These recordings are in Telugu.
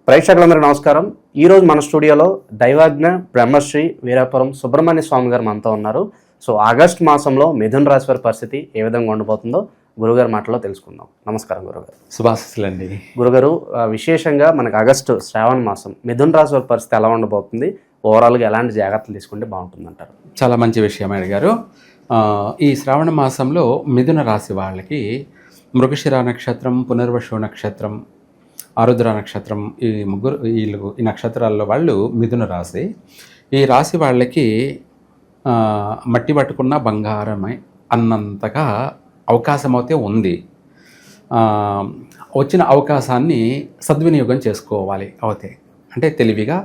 ప్రేక్షకులందరికీ నమస్కారం. ఈరోజు మన స్టూడియోలో దైవాజ్ఞ బ్రహ్మశ్రీ వీరాపురం సుబ్రహ్మణ్య స్వామి గారు మనతో ఉన్నారు. సో ఆగస్ట్ మాసంలో మిథున రాశి వారి పరిస్థితి ఏ విధంగా ఉండబోతుందో గురుగారి మాటలో తెలుసుకుందాం. నమస్కారం గురుగారు. శుభాశీస్సులండి. గురుగారు, విశేషంగా మనకు ఆగస్టు శ్రావణ మాసం మిథున రాశి వారి పరిస్థితి ఎలా ఉండబోతుంది, ఓవరాల్గా ఎలాంటి జాగ్రత్తలు తీసుకుంటే బాగుంటుందంటారు? చాలా మంచి విషయం అడిగారు. ఈ శ్రావణ మాసంలో మిథున రాశి వాళ్ళకి మృగశిర నక్షత్రం, పునర్వసు నక్షత్రం, ఆరుద్ర నక్షత్రం, ఈ నక్షత్రాల్లో వాళ్ళు మిథున రాశి. ఈ రాశి వాళ్ళకి మట్టి పట్టుకున్న బంగారమే అన్నంతగా అవకాశం అయితే ఉంది. వచ్చిన అవకాశాన్ని సద్వినియోగం చేసుకోవాలి. అవుతే అంటే తెలివిగా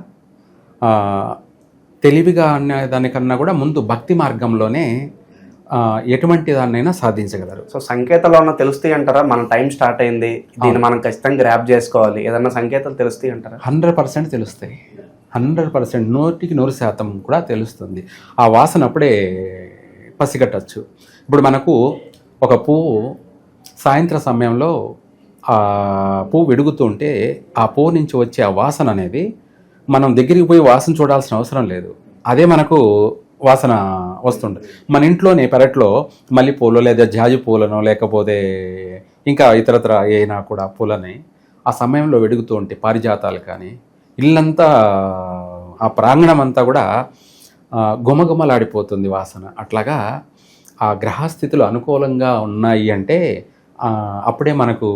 అనే దానికన్నా కూడా ముందు భక్తి మార్గంలోనే ఎటువంటి దాన్నైనా సాధించగలరు. సో సంకేతాలు ఏమన్నా తెలుస్తాయి అంటారా? మన టైం స్టార్ట్ అయింది, దీన్ని మనం ఖచ్చితంగా గ్రాప్ చేసుకోవాలి, ఏదన్నా సంకేతాలు తెలుస్తాయి అంటారా? 100% తెలుస్తాయి. 100%, 100% కూడా తెలుస్తుంది. ఆ వాసన అప్పుడే పసిగట్టచ్చు. ఇప్పుడు మనకు ఒక పువ్వు సాయంత్రం సమయంలో ఆ పువ్వు వెడుగుతుంటే ఆ పువ్వు నుంచి వచ్చే ఆ వాసన అనేది మనం దగ్గరికి పోయి వాసన చూడాల్సిన అవసరం లేదు, అదే మనకు వాసన వస్తుంటుంది. మన ఇంట్లోనే పెరట్లో మల్లెపూలు లేదా జాజి పూలను లేకపోతే ఇంకా ఇతరత్ర అయినా కూడా పూలని ఆ సమయంలో వెడుగుతూ ఉంటే పారిజాతాలు కానీ ఇల్లంతా ఆ ప్రాంగణం అంతా కూడా గుమగుమలాడిపోతుంది వాసన. అట్లాగా ఆ గ్రహస్థితులు అనుకూలంగా ఉన్నాయి అంటే అప్పుడే మనకు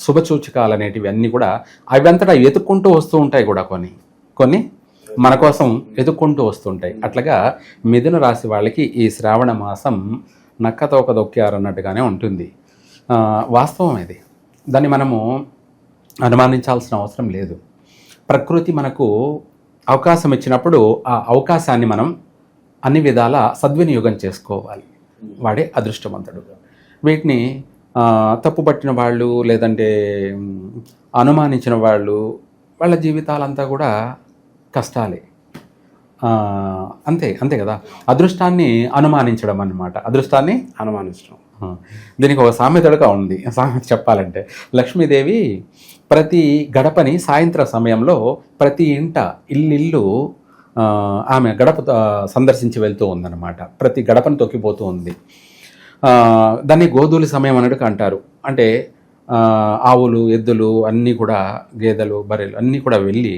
శుభసూచకాలు అనేటివి అన్నీ కూడా అవంతటా వెతుక్కుంటూ వస్తూ ఉంటాయి కూడా, కొన్ని మన కోసం ఎదుక్కుంటూ వస్తుంటాయి. అట్లాగా మిథున రాశి వాళ్ళకి ఈ శ్రావణ మాసం నక్కతోక దొక్కారు అన్నట్టుగానే ఉంటుంది. వాస్తవం ఇది, దాన్ని మనము అనుమానించాల్సిన అవసరం లేదు. ప్రకృతి మనకు అవకాశం ఇచ్చినప్పుడు ఆ అవకాశాన్ని మనం అన్ని విధాల సద్వినియోగం చేసుకోవాలి. వాడే అదృష్టవంతుడు. వీటిని తప్పుపట్టిన వాళ్ళు లేదంటే అనుమానించిన వాళ్ళ జీవితాలంతా కూడా కష్టాలే. అంతే కదా. అదృష్టాన్ని అనుమానించడం అన్నమాట. అదృష్టాన్ని అనుమానించడం. దీనికి ఒక సామెతగా ఉంది. సామెత చెప్పాలంటే, లక్ష్మీదేవి ప్రతి గడపని సాయంత్రం సమయంలో ప్రతి ఇల్లు ఆమె గడప సందర్శించి వెళ్తూ ఉందన్నమాట. ప్రతి గడపను తొక్కిపోతూ ఉంది. దాన్ని గోధూలి సమయం అన్నట్టు అంటారు. అంటే ఆవులు, ఎద్దులు అన్నీ కూడా, గేదెలు, బర్రెలు అన్నీ కూడా వెళ్ళి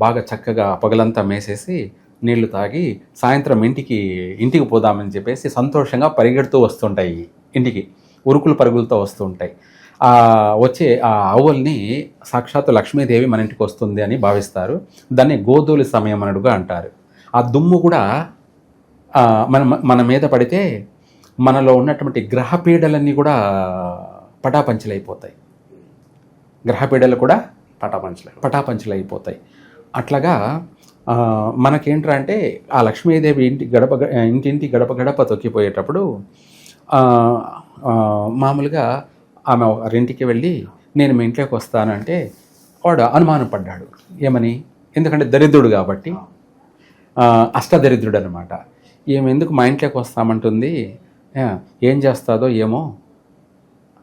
బాగా చక్కగా పగలంతా మేసేసి నీళ్లు తాగి సాయంత్రం ఇంటికి పోదామని చెప్పేసి సంతోషంగా పరిగెడుతూ వస్తుంటాయి. ఇంటికి ఉరుకులు పరుగులతో వస్తుంటాయి. వచ్చే ఆ ఆవుల్ని సాక్షాత్తు లక్ష్మీదేవి మన ఇంటికి వస్తుంది అని భావిస్తారు. దాన్ని గోధూలి సమయం అన్నట్టుగా అంటారు. ఆ దుమ్ము కూడా మన మీద పడితే మనలో ఉన్నటువంటి గ్రహపీడలన్నీ కూడా పటాపంచలైపోతాయి. గ్రహపీడలు కూడా పటాపంచలైపోతాయి. అట్లాగా మనకేంట్రా అంటే ఆ లక్ష్మీదేవి ఇంటింటి గడప తొక్కిపోయేటప్పుడు మామూలుగా ఆమె ఇంటికి వెళ్ళి నేను మీ ఇంట్లోకి వస్తానంటే వాడు అనుమానం పడ్డాడు. ఏమని? ఎందుకంటే దరిద్రుడు కాబట్టి, అష్టదరిద్రుడు అనమాట. ఏమి ఎందుకు మా ఇంట్లోకి వస్తామంటుంది, ఏం చేస్తాదో ఏమో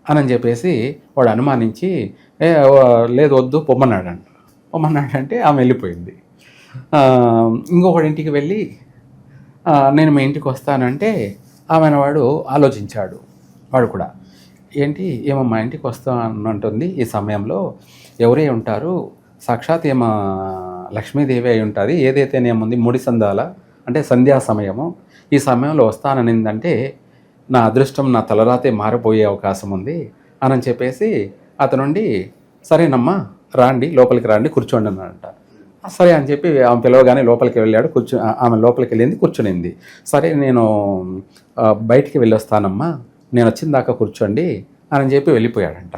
అని చెప్పేసి వాడు అనుమానించి లేదు వద్దు పొమ్మన్నాడంటే ఆమె వెళ్ళిపోయింది. ఇంకొకటి ఇంటికి వెళ్ళి నేను మీ ఇంటికి వస్తానంటే వాడు ఆలోచించాడు. వాడు కూడా ఏమో మా ఇంటికి వస్తానంటుంది, ఈ సమయంలో ఎవరే ఉంటారు, సాక్షాత్ ఏమో లక్ష్మీదేవి అయి ఉంటుంది, ఏదైతేనేముంది ముడి సందాల అంటే సంధ్యా సమయము, ఈ సమయంలో వస్తాననిందంటే నా అదృష్టం, నా తలరాతే మారిపోయే అవకాశం ఉంది అని చెప్పేసి అతనుండి సరేనమ్మా రాండి, లోపలికి రాండి, కూర్చోండి అన్నాడంట. సరే అని చెప్పి ఆమె పిలవగానే లోపలికి వెళ్ళాడు. ఆమె లోపలికి వెళ్ళింది, కూర్చునింది. సరే నేను బయటికి వెళ్ళొస్తానమ్మా, నేను వచ్చిన దాకా కూర్చోండి అని చెప్పి వెళ్ళిపోయాడంట.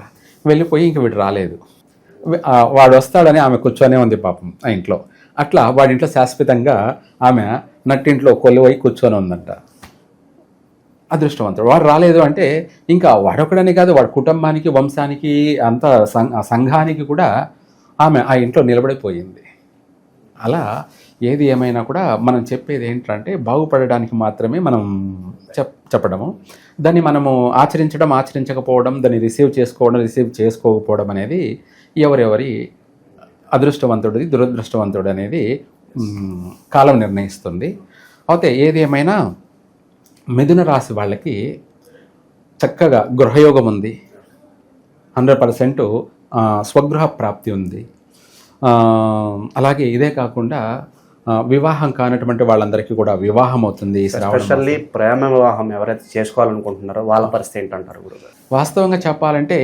వెళ్ళిపోయి ఇంక వీడు రాలేదు. వాడు వస్తాడని ఆమె కూర్చొనే ఉంది పాపం ఆ ఇంట్లో. అట్లా వాడింట్లో శాశ్వతంగా ఆమె నట్టింట్లో కొలువై కూర్చొని ఉందంట. అదృష్టవంతుడు. వాడు రాలేదు అంటే ఇంకా వాడొక్కడని కాదు, వాడి కుటుంబానికి, వంశానికి, అంత సంఘానికి కూడా ఆమె ఆ ఇంట్లో నిలబడిపోయింది. అలా ఏది ఏమైనా కూడా మనం చెప్పేది ఏంటంటే బాగుపడడానికి మాత్రమే మనం చెప్పడము. దాన్ని మనము ఆచరించకపోవడం, దాన్ని రిసీవ్ చేసుకోకపోవడం అనేది ఎవరెవరి అదృష్టవంతుడిది దురదృష్టవంతుడు అనేది కాలం నిర్ణయిస్తుంది. అయితే ఏది ఏమైనా మిథున రాశి వాళ్ళకి చక్కగా గృహయోగం ఉంది, 100% స్వగృహ ప్రాప్తి ఉంది. అలాగే ఇదే కాకుండా వివాహం కానటువంటి వాళ్ళందరికీ కూడా వివాహం అవుతుంది. ఎస్పెషల్లీ ప్రేమ వివాహం ఎవరైతే చేసుకోవాలనుకుంటున్నారో వాళ్ళ పరిస్థితి ఏంటంటారు గురుగారు? వాస్తవంగా చెప్పాలంటే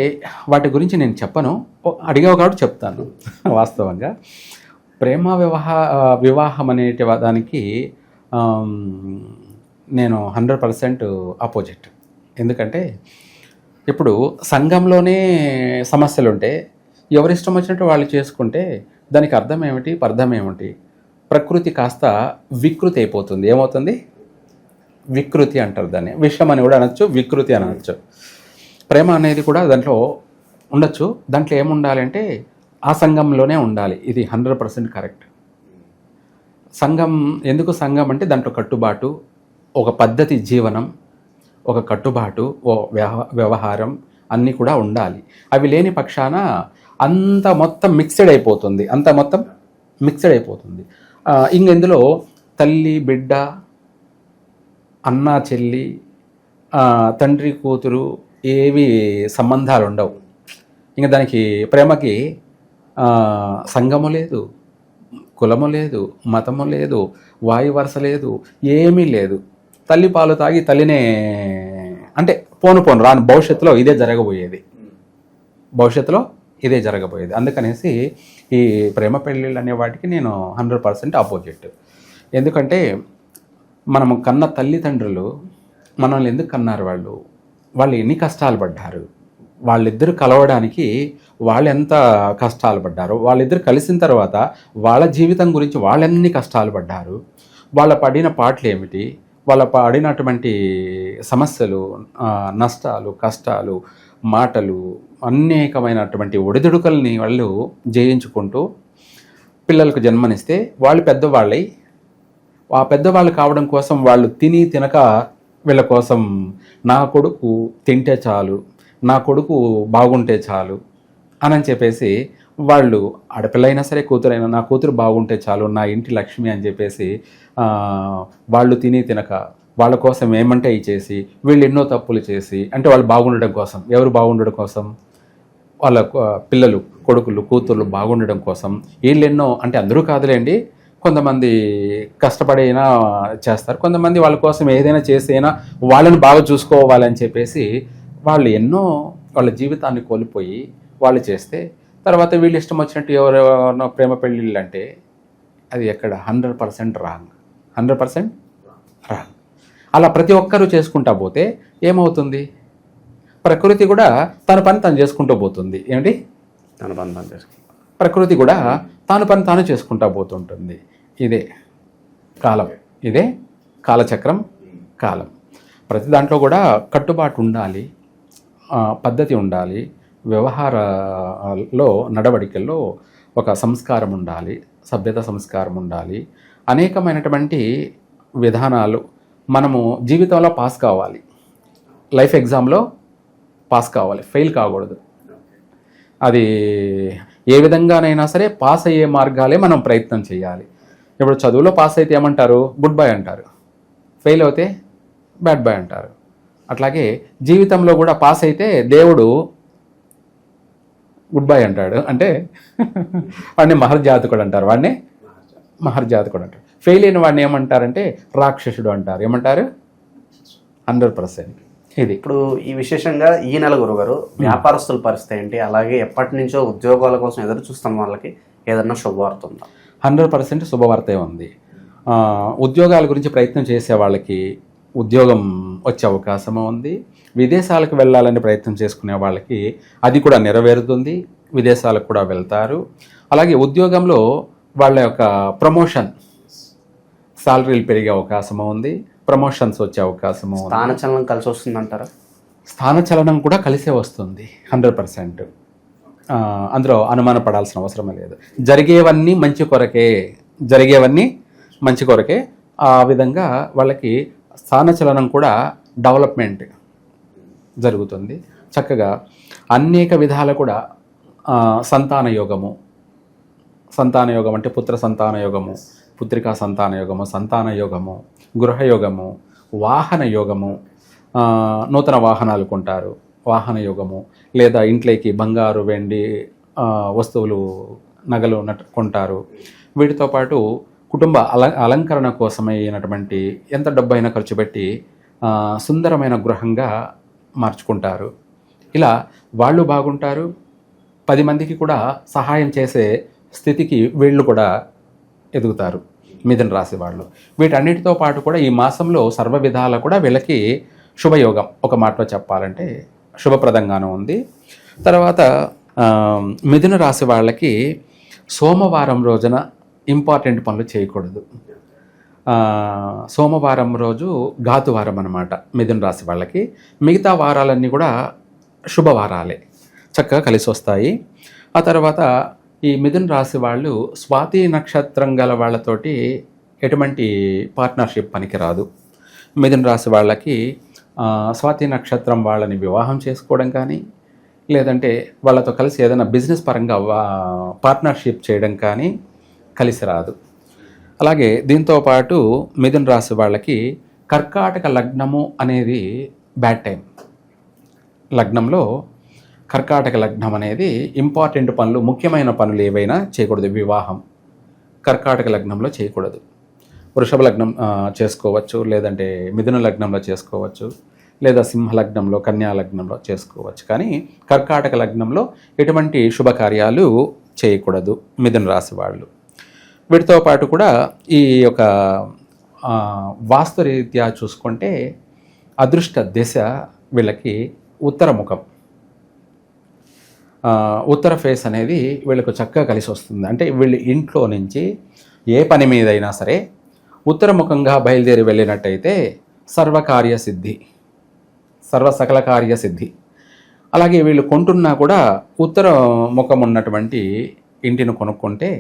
వాటి గురించి నేను చెప్పను, అడిగావు కాబట్టి చెప్తాను. వాస్తవంగా ప్రేమ వివాహం అనే దానికి నేను 100% ఆపోజిట్. ఎందుకంటే ఇప్పుడు సంఘంలోనే సమస్యలు ఉంటే ఎవరిష్టం వచ్చినట్టు వాళ్ళు చేసుకుంటే దానికి అర్థం ఏమిటి, అర్థం ఏమిటి? ప్రకృతి కాస్త వికృతి అయిపోతుంది. ఏమవుతుంది? వికృతి అంటారు దాన్ని. విషం అని కూడా అనొచ్చు, వికృతి అని అనొచ్చు. ప్రేమ అనేది కూడా దాంట్లో ఉండొచ్చు. దాంట్లో ఏముండాలి అంటే ఆ సంఘంలోనే ఉండాలి. ఇది 100% కరెక్ట్. సంఘం ఎందుకు సంఘం అంటే దాంట్లో కట్టుబాటు, ఒక పద్ధతి, జీవనం, ఒక కట్టుబాటు, ఓ వ్యవహారం అన్నీ కూడా ఉండాలి. అవి లేని పక్షాన అంత మొత్తం మిక్స్డ్ అయిపోతుంది. ఇందులో తల్లి బిడ్డ, అన్న చెల్లి, తండ్రి కూతురు ఏవి సంబంధాలు ఉండవు. ఇంకా దానికి ప్రేమకి సంఘము లేదు, కులము లేదు, మతము లేదు, వాయు వరుస లేదు, ఏమీ లేదు. తల్లి పాలు తాగి తల్లినే అంటే పోను రాని భవిష్యత్తులో ఇదే జరగబోయేది. అందుకనేసి ఈ ప్రేమ పెళ్ళిళ్ళు అనే వాటికి నేను 100% ఆపోజిట్. ఎందుకంటే మనము కన్న తల్లిదండ్రులు మనల్ని ఎందుకు కన్నారు? వాళ్ళు ఎన్ని కష్టాలు పడ్డారు, వాళ్ళిద్దరు కలవడానికి వాళ్ళు ఎంత కష్టాలు పడ్డారు, వాళ్ళిద్దరు కలిసిన తర్వాత వాళ్ళ జీవితం గురించి వాళ్ళెన్ని కష్టాలు పడ్డారు, వాళ్ళ పడిన పాటలు ఏమిటి, వాళ్ళ పడినటువంటి సమస్యలు, నష్టాలు, కష్టాలు, మాటలు, అనేకమైనటువంటి ఒడిదుడుకల్ని వాళ్ళు జయించుకుంటూ పిల్లలకు జన్మనిస్తే వాళ్ళు పెద్దవాళ్ళై ఆ పెద్దవాళ్ళు కావడం కోసం వాళ్ళు తినక వీళ్ళ కోసం నా కొడుకు తింటే చాలు, నా కొడుకు బాగుంటే చాలు అని చెప్పేసి వాళ్ళు, ఆడపిల్లైనా సరే కూతురైనా, నా కూతురు బాగుంటే చాలు, నా ఇంటి లక్ష్మి అని చెప్పేసి వాళ్ళు తినక వాళ్ళ కోసం ఏమంటే ఇచ్చేసి వీళ్ళు ఎన్నో తప్పులు చేసి, అంటే వాళ్ళు బాగుండడం కోసం, ఎవరు బాగుండడం కోసం? వాళ్ళ పిల్లలు, కొడుకులు, కూతుర్లు బాగుండడం కోసం వీళ్ళెన్నో, అంటే అందరూ కాదులేండి, కొంతమంది కష్టపడైనా చేస్తారు, కొంతమంది వాళ్ళ కోసం ఏదైనా చేసైనా వాళ్ళని బాగా చూసుకోవాలని చెప్పేసి వాళ్ళు ఎన్నో వాళ్ళ జీవితాన్ని కోల్పోయి వాళ్ళు చేస్తే తర్వాత వీళ్ళు ఇష్టం వచ్చినట్టు ఎవరెవరో ప్రేమ పెళ్ళిళ్ళు అంటే అది ఎక్కడ 100% రాంగ్. 100% రాంగ్. అలా ప్రతి ఒక్కరూ చేసుకుంటా పోతే ఏమవుతుంది? ప్రకృతి కూడా తన పని తను చేసుకుంటూ పోతుంది. ఏమిటి? తన పని తను చేసుకుంటా, ప్రకృతి కూడా తాను పని తాను చేసుకుంటా పోతుంటుంది. ఇదే కాలం, ఇదే కాలచక్రం, కాలం. ప్రతి దాంట్లో కూడా కట్టుబాటు ఉండాలి, పద్ధతి ఉండాలి, వ్యవహారాల్లో, నడవడికల్లో ఒక సంస్కారం ఉండాలి, సభ్యత సంస్కారం ఉండాలి, అనేకమైనటువంటి విధానాలు. మనము జీవితంలో పాస్ కావాలి, లైఫ్ ఎగ్జామ్లో పాస్ కావాలి, ఫెయిల్ కాకూడదు. అది ఏ విధంగానైనా సరే పాస్ అయ్యే మార్గాలే మనం ప్రయత్నం చేయాలి. ఇప్పుడు చదువులో పాస్ అయితే ఏమంటారు? గుడ్ బై అంటారు. ఫెయిల్ అవుతే బ్యాడ్ బై అంటారు. అట్లాగే జీవితంలో కూడా పాస్ అయితే దేవుడు గుడ్ బై అంటాడు. అంటే వాడిని మహర్జాతకుడు అంటారు, ఫెయిల్ అయిన వాడిని ఏమంటారంటే రాక్షసుడు అంటారు. ఏమంటారు? 100%. ఇది ఇప్పుడు ఈ విశేషంగా ఈ నెల గురుగారు వ్యాపారస్తుల పరిస్థితి ఏంటి? అలాగే ఎప్పటి నుంచో ఉద్యోగాల కోసం ఎదురు చూస్తున్న వాళ్ళకి ఏదన్నా శుభవార్త ఉందా? 100% శుభవార్తే ఉంది. ఉద్యోగాల గురించి ప్రయత్నం చేసే వాళ్ళకి ఉద్యోగం వచ్చే అవకాశం ఉంది. విదేశాలకు వెళ్ళాలని ప్రయత్నం చేసుకునే వాళ్ళకి అది కూడా నెరవేరుతుంది, విదేశాలకు కూడా వెళ్తారు. అలాగే ఉద్యోగంలో వాళ్ళ యొక్క ప్రమోషన్, శాలరీలు పెరిగే అవకాశం ఉంది, ప్రమోషన్స్ వచ్చే అవకాశము. స్థానచలనం కలిసి వస్తుందంటారా? స్థానచలనం కూడా కలిసే వస్తుంది 100%. అందులో అనుమానపడాల్సిన అవసరమే లేదు. జరిగేవన్నీ మంచి కొరకే. ఆ విధంగా వాళ్ళకి స్థానచలనం కూడా డెవలప్మెంట్ జరుగుతుంది. చక్కగా అనేక విధాల కూడా సంతాన యోగము, సంతాన యోగం అంటే పుత్ర సంతాన యోగము, పుత్రికా సంతాన యోగము, సంతాన యోగము, గృహయోగము, వాహన యోగము, నూతన వాహనాలు కొంటారు, వాహన యోగము, లేదా ఇంట్లోకి బంగారు వెండి వస్తువులు నగలు కొంటారు. వీటితో పాటు కుటుంబ అలంకరణ కోసమైనటువంటి ఎంత డబ్బైనా ఖర్చు పెట్టి సుందరమైన గృహంగా మార్చుకుంటారు. ఇలా వాళ్ళు బాగుంటారు, 10 మందికి కూడా సహాయం చేసే స్థితికి వీళ్ళు కూడా ఎదుగుతారు మిథున రాశి వాళ్ళు. వీటన్నిటితో పాటు కూడా ఈ మాసంలో సర్వ విధాల కూడా వీళ్ళకి శుభయోగం, ఒక మాటలో చెప్పాలంటే శుభప్రదంగానే ఉంది. తర్వాత మిథున రాశి వాళ్ళకి సోమవారం రోజున ఇంపార్టెంట్ పనులు చేయకూడదు. సోమవారం రోజు ఘాతువారం అన్నమాట మిథున రాశి వాళ్ళకి. మిగతా వారాలన్నీ కూడా శుభవారాలే, చక్కగా కలిసి వస్తాయి. ఆ తర్వాత ఈ మిథున రాశి వాళ్ళు స్వాతి నక్షత్రం గల వాళ్ళతోటి ఎటువంటి పార్ట్నర్షిప్ పనికిరాదు. మిథున రాశి వాళ్ళకి స్వాతి నక్షత్రం వాళ్ళని వివాహం చేసుకోవడం కానీ, లేదంటే వాళ్ళతో కలిసి ఏదైనా బిజినెస్ పరంగా పార్ట్నర్షిప్ చేయడం కానీ కలిసి రాదు. అలాగే దీంతో పాటు మిథున రాశి వాళ్ళకి కర్కాటక లగ్నము అనేది బ్యాడ్ టైం. లగ్నంలో కర్కాటక లగ్నం అనేది ఇంపార్టెంట్ పనులు, ముఖ్యమైన పనులు ఏవైనా చేయకూడదు. వివాహం కర్కాటక లగ్నంలో చేయకూడదు. వృషభ లగ్నం చేసుకోవచ్చు, లేదంటే మిథున లగ్నంలో చేసుకోవచ్చు, లేదా సింహ లగ్నంలో, కన్యా లగ్నంలో చేసుకోవచ్చు. కానీ కర్కాటక లగ్నంలో ఎటువంటి శుభకార్యాలు చేయకూడదు మిథున రాశి వాళ్ళు. వీటితో పాటు కూడా ఈ యొక్క వాస్తురీత్యా చూసుకుంటే అదృష్ట దిశ వీళ్ళకి ఉత్తర ముఖం, ఉత్తర ఫేస్ అనేది వీళ్ళకు చక్కగా కలిసి వస్తుంది. అంటే వీళ్ళు ఇంట్లో నుంచి ఏ పని మీదైనా సరే ఉత్తరముఖంగా బయలుదేరి వెళ్ళినట్టయితే సర్వకార్యసిద్ధి, సకల కార్యసిద్ధి. అలాగే వీళ్ళు కొంటున్నా కూడా ఉత్తర ముఖం ఉన్నటువంటి ఇంటిని కొనుక్కుంటే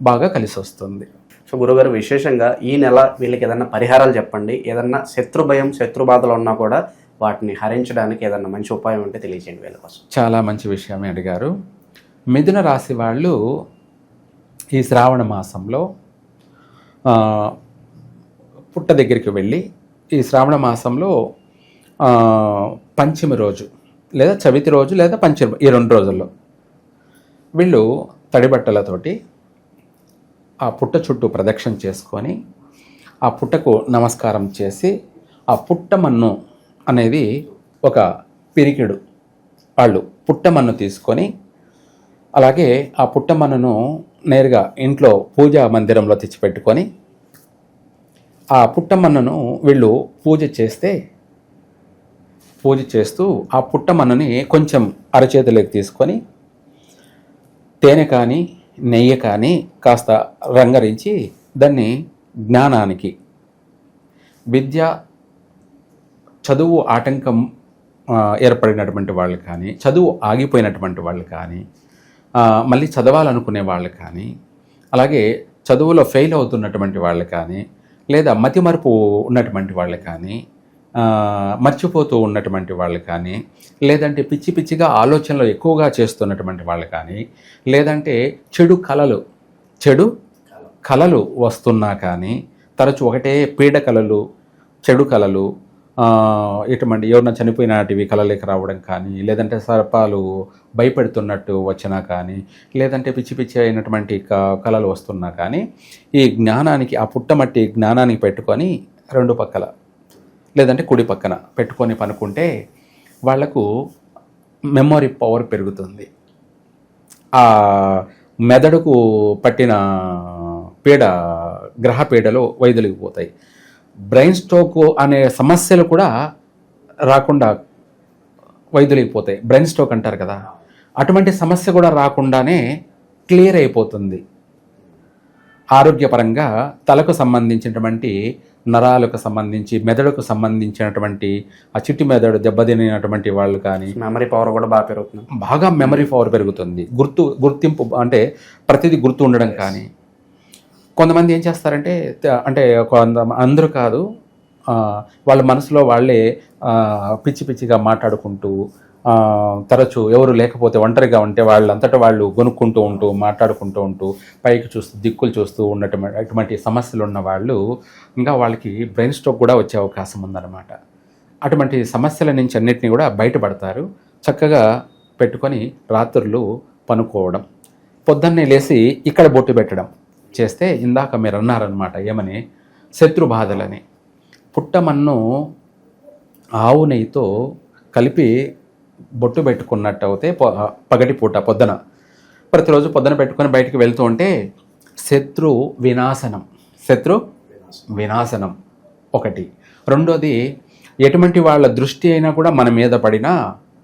బాగా కలిసి వస్తుంది. సో గురుగారు, విశేషంగా ఈ నెల వీళ్ళకి ఏదన్నా పరిహారాలు చెప్పండి. ఏదన్నా శత్రు భయం, శత్రు బాధలు ఉన్నా కూడా వాటిని హరించడానికి ఏదన్నా మంచి ఉపాయం ఉంటే తెలియజేయండి వీళ్ళ కోసం. చాలా మంచి విషయమే అడిగారు. మిథున రాశి వాళ్ళు ఈ శ్రావణ మాసంలో పుట్ట దగ్గరికి వెళ్ళి ఈ శ్రావణ మాసంలో పంచమి రోజు లేదా చవితి రోజు లేదా పంచమి, ఈ 2 రోజుల్లో వీళ్ళు తడి బట్టలతోటి ఆ పుట్ట చుట్టూ ప్రదక్షిణ చేసుకొని ఆ పుట్టకు నమస్కారం చేసి ఆ పుట్టమన్ను అనేది ఒక పిరికిడు వాళ్ళు పుట్టమన్ను తీసుకొని, అలాగే ఆ పుట్టమన్నును నేరుగా ఇంట్లో పూజా మందిరంలో తెచ్చిపెట్టుకొని ఆ పుట్టమన్నును వీళ్ళు పూజ చేస్తూ ఆ పుట్టమన్నుని కొంచెం అరచేతిలోకి తీసుకొని తేనె కానీ నెయ్యి కానీ కాస్త రంగరించి దాన్ని జ్ఞానానికి, విద్య చదువు ఆటంకం ఏర్పడినటువంటి వాళ్ళు కానీ, చదువు ఆగిపోయినటువంటి వాళ్ళు కానీ, మళ్ళీ చదవాలనుకునే వాళ్ళు కానీ, అలాగే చదువులో ఫెయిల్ అవుతున్నటువంటి వాళ్ళు కానీ, లేదా మతిమరుపు ఉన్నటువంటి వాళ్ళు కానీ, మర్చిపోతూ ఉన్నటువంటి వాళ్ళు కానీ, లేదంటే పిచ్చి పిచ్చిగా ఆలోచనలు ఎక్కువగా చేస్తున్నటువంటి వాళ్ళు కానీ, లేదంటే చెడు కళలు వస్తున్నా కానీ, తరచు ఒకటే పీడ కళలు, చెడు కళలు, ఇటువంటి ఎవరైనా చనిపోయినటివి కళలోకి రావడం కానీ, లేదంటే సర్పాలు భయపెడుతున్నట్టు వచ్చినా కానీ, లేదంటే పిచ్చి పిచ్చి అయినటువంటి కళలు వస్తున్నా కానీ, ఈ జ్ఞానానికి, ఆ పుట్టమట్టి జ్ఞానానికి పెట్టుకొని 2 పక్కల లేదంటే కుడి పక్కన పెట్టుకొని పనుకుంటే వాళ్లకు మెమొరీ పవర్ పెరుగుతుంది. ఆ మెదడుకు పట్టిన గ్రహ పీడలు వైదొలిగిపోతాయి. బ్రెయిన్ స్ట్రోక్ అనే సమస్యలు కూడా రాకుండా వైదొలిగిపోతాయి. బ్రెయిన్ స్ట్రోక్ అంటారు కదా, అటువంటి సమస్య కూడా రాకుండానే క్లియర్ అయిపోతుంది. ఆరోగ్యపరంగా తలకు సంబంధించినటువంటి నరాలకు సంబంధించి, మెదడుకు సంబంధించినటువంటి ఆ చిట్టి మెదడు దెబ్బతినటువంటి వాళ్ళు కానీ మెమరీ పవర్ కూడా బాగా పెరుగుతుంది. బాగా మెమరీ పవర్ పెరుగుతుంది. గుర్తింపు అంటే ప్రతిదీ గుర్తు ఉండడం కానీ. కొంతమంది ఏం చేస్తారంటే, అంటే అందరూ కాదు, వాళ్ళ మనసులో వాళ్ళే పిచ్చి పిచ్చిగా మాట్లాడుకుంటూ తరచూ ఎవరు లేకపోతే ఒంటరిగా ఉంటే వాళ్ళంతటా వాళ్ళు గొనుక్కుంటూ ఉంటూ మాట్లాడుకుంటూ ఉంటూ పైకి చూస్తూ దిక్కులు చూస్తూ అటువంటి సమస్యలు ఉన్న వాళ్ళు ఇంకా వాళ్ళకి బ్రెయిన్ స్ట్రోక్ కూడా వచ్చే అవకాశం ఉందన్నమాట. అటువంటి సమస్యల నుంచి అన్నిటినీ కూడా బయటపడతారు. చక్కగా పెట్టుకొని రాత్రులు పనుకోవడం, పొద్దున్నే లేచి ఇక్కడ బొట్టు పెట్టడం చేస్తే ఇందాక మీరు అన్నారనమాట, ఏమని, శత్రు బాధలని. పుట్టమన్ను ఆవు నెయ్యితో కలిపి బొట్టు పెట్టుకున్నట్టు అయితే పగటి పూట పొద్దున ప్రతిరోజు పొద్దున పెట్టుకొని బయటికి వెళ్తూ ఉంటే శత్రు వినాశనం ఒకటి. రెండోది, ఎటువంటి వాళ్ళ దృష్టి అయినా కూడా మన మీద పడినా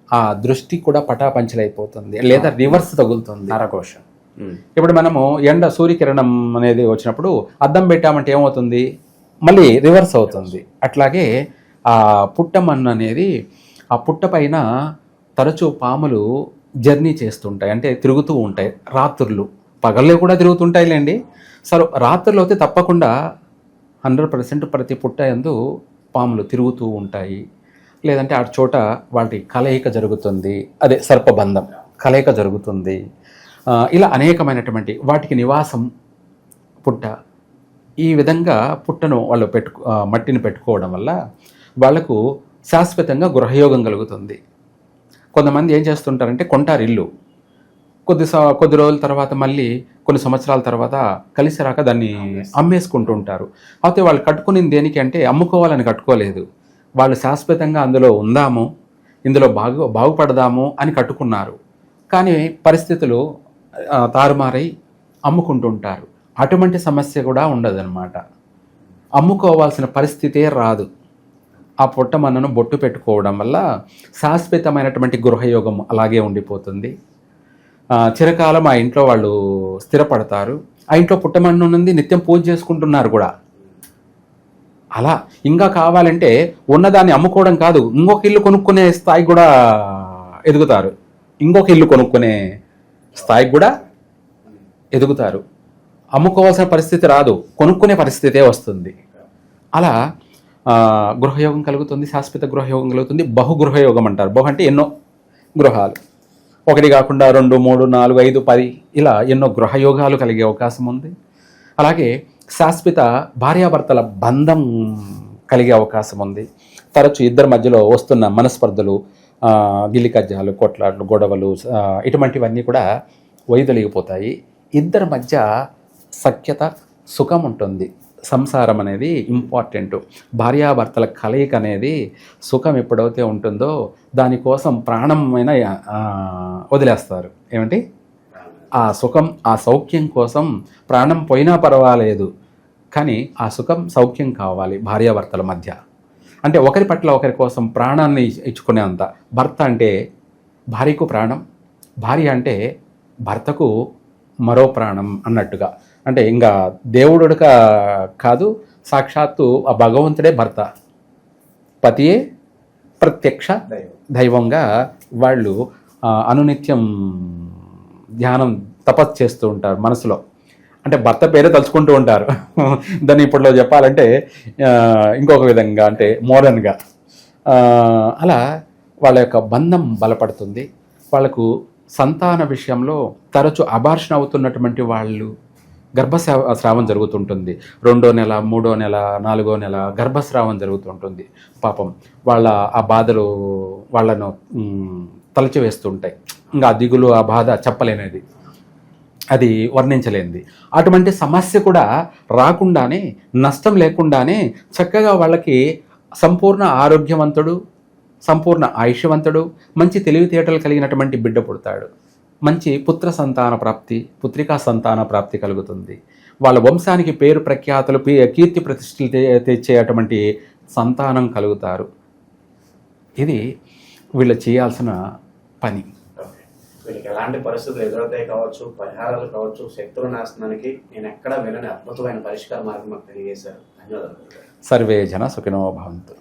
ఆ దృష్టి కూడా పటాపంచలైపోతుంది, లేదా రివర్స్ తగులుతుంది, నరకోశం. ఇప్పుడు మనము సూర్యకిరణం అనేది వచ్చినప్పుడు అద్దం పెట్టామంటే ఏమవుతుంది, మళ్ళీ రివర్స్ అవుతుంది. అట్లాగే ఆ పుట్టమన్ను అనేది, ఆ పుట్ట పైన తరచూ పాములు జర్నీ చేస్తుంటాయి, అంటే తిరుగుతూ ఉంటాయి రాత్రులు. పగల్లో కూడా తిరుగుతుంటాయిలేండి. సరే, రాత్రులు అయితే తప్పకుండా 100% ప్రతి పుట్ట యందు పాములు తిరుగుతూ ఉంటాయి. లేదంటే ఆ చోట వాటి కలయిక జరుగుతుంది, అదే సర్పబంధం కలయిక జరుగుతుంది. ఇలా అనేకమైనటువంటి వాటికి నివాసం పుట్ట. ఈ విధంగా పుట్టను వాళ్ళు మట్టిని పెట్టుకోవడం వల్ల వాళ్లకు శాశ్వతంగా గృహయోగం కలుగుతుంది. కొంతమంది ఏం చేస్తుంటారంటే కొంటారు ఇల్లు, కొద్ది రోజుల తర్వాత మళ్ళీ కొన్ని సంవత్సరాల తర్వాత కలిసి రాక దాన్ని అమ్మేసుకుంటూ ఉంటారు. అయితే వాళ్ళు కట్టుకునేది దేనికి అంటే అమ్ముకోవాలని కట్టుకోలేదు, వాళ్ళు శాశ్వతంగా అందులో ఉందాము, ఇందులో బాగుపడదాము అని కట్టుకున్నారు. కానీ పరిస్థితులు తారుమారై అమ్ముకుంటుంటారు. అటువంటి సమస్య కూడా ఉండదన్నమాట. అమ్ముకోవాల్సిన పరిస్థితే రాదు. ఆ పుట్టమన్నను బొట్టు పెట్టుకోవడం వల్ల శాశ్వతమైనటువంటి గృహయోగం అలాగే ఉండిపోతుంది. చిరకాలం ఆ ఇంట్లో వాళ్ళు స్థిరపడతారు. ఆ ఇంట్లో పుట్టమన్ను నుండి నిత్యం పూజ చేసుకుంటున్నారు కూడా. అలా ఇంకా కావాలంటే ఉన్నదాన్ని అమ్ముకోవడం కాదు, ఇంకొక ఇల్లు కొనుక్కునే స్థాయికి కూడా ఎదుగుతారు. ఇంకొక ఇల్లు కొనుక్కునే స్థాయికి కూడా ఎదుగుతారు. అమ్ముకోవాల్సిన పరిస్థితి రాదు, కొనుక్కునే పరిస్థితే వస్తుంది. అలా గృహయోగం కలుగుతుంది, శాశ్వత గృహయోగం కలుగుతుంది. బహుగృహయోగం అంటారు. బహు అంటే ఎన్నో గృహాలు, ఒకటి కాకుండా 2, 3, 4, 5, 10 ఇలా ఎన్నో గృహయోగాలు కలిగే అవకాశం ఉంది. అలాగే శాశ్వత భార్యాభర్తల బంధం కలిగే అవకాశం ఉంది. తరచు ఇద్దరి మధ్యలో వస్తున్న మనస్పర్ధలు, గిల్లికజ్జాలు, కొట్లాట్లు, గొడవలు ఇటువంటివన్నీ కూడా వైదొలిగిపోతాయి. ఇద్దరి మధ్య సఖ్యత, సుఖం ఉంటుంది. సంసారం అనేది ఇంపార్టెంట్. భార్యాభర్తల కలయిక అనేది సుఖం ఎప్పుడైతే ఉంటుందో దానికోసం ప్రాణమైన వదిలేస్తారు. ఏమంటే ఆ సుఖం, ఆ సౌఖ్యం కోసం ప్రాణం పోయినా పర్వాలేదు, కానీ ఆ సుఖం, సౌఖ్యం కావాలి భార్యాభర్తల మధ్య. అంటే ఒకరి పట్ల ఒకరి కోసం ప్రాణాన్ని ఇచ్చుకునే అంత. భర్త అంటే భార్యకు ప్రాణం, భార్య అంటే భర్తకు మరో ప్రాణం అన్నట్టుగా. అంటే ఇంకా దేవుడుగా కాదు, సాక్షాత్తు ఆ భగవంతుడే భర్త, పతియే ప్రత్యక్ష దైవంగా వాళ్ళు అనునిత్యం ధ్యానం, తపస్సు చేస్తూ ఉంటారు మనసులో. అంటే భర్త పేరే తలుచుకుంటూ ఉంటారు. దాన్ని ఇప్పట్లో చెప్పాలంటే ఇంకొక విధంగా, అంటే మోడర్న్గా. అలా వాళ్ళ యొక్క బంధం బలపడుతుంది. వాళ్ళకు సంతాన విషయంలో తరచు అబార్షన్ అవుతున్నటువంటి వాళ్ళు, గర్భస్రావం జరుగుతుంటుంది. 2వ నెల, 3వ నెల, 4వ నెల గర్భస్రావం జరుగుతుంటుంది. పాపం వాళ్ళ ఆ బాధలు వాళ్ళను తలచివేస్తుంటాయి. ఇంకా ఆ దిగులు, ఆ బాధ చెప్పలేనిది, అది వర్ణించలేనిది. అటువంటి సమస్య కూడా రాకుండానే, నష్టం లేకుండానే చక్కగా వాళ్ళకి సంపూర్ణ ఆరోగ్యవంతుడు, సంపూర్ణ ఆయుష్యవంతుడు, మంచి తెలివితేటలు కలిగినటువంటి బిడ్డ పుడతాడు. మంచి పుత్ర సంతాన ప్రాప్తి, పుత్రికా సంతాన ప్రాప్తి కలుగుతుంది. వాళ్ళ వంశానికి పేరు ప్రఖ్యాతులు, కీర్తి ప్రతిష్టలు తెచ్చేటువంటి సంతానం కలుగుతారు. ఇది వీళ్ళు చేయాల్సిన పని. వీళ్ళకి ఎలాంటి పరిస్థితులు ఎదురవుతాయి కావచ్చు, పరిహారాలు కావచ్చు, శత్రు నాశనానికి నేను ఎక్కడా వినని అద్భుతమైన పరిష్కార మార్గం మాకు తెలియజేశారు. ధన్యవాదాలు. సర్వే జన సుఖినో భవంతు.